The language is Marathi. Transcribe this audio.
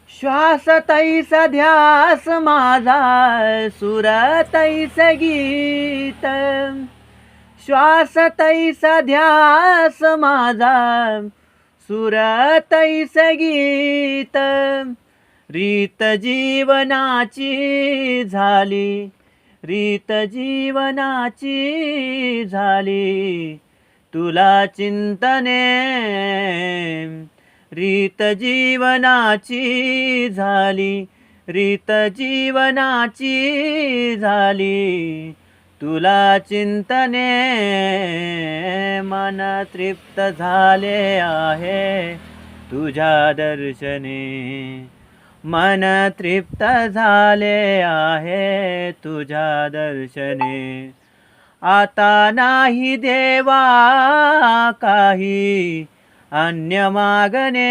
श्वास तैस ध्यास माझा सुर तैस गीत, श्वास तैस ध्यास माझा सुर तैस गीत, रीत जीवनाची झाली, रीत जीवनाची झाली तुला चिंतने, रीत जीवनाची झाली, रीत जीवनाची झाली तुला चिंतने, मन तृप्त झाले आहे तुझ्या दर्शने, मन तृप्त झाले आहे तुझ्या दर्शने, आता नाही देवा काही अन्य मागणे.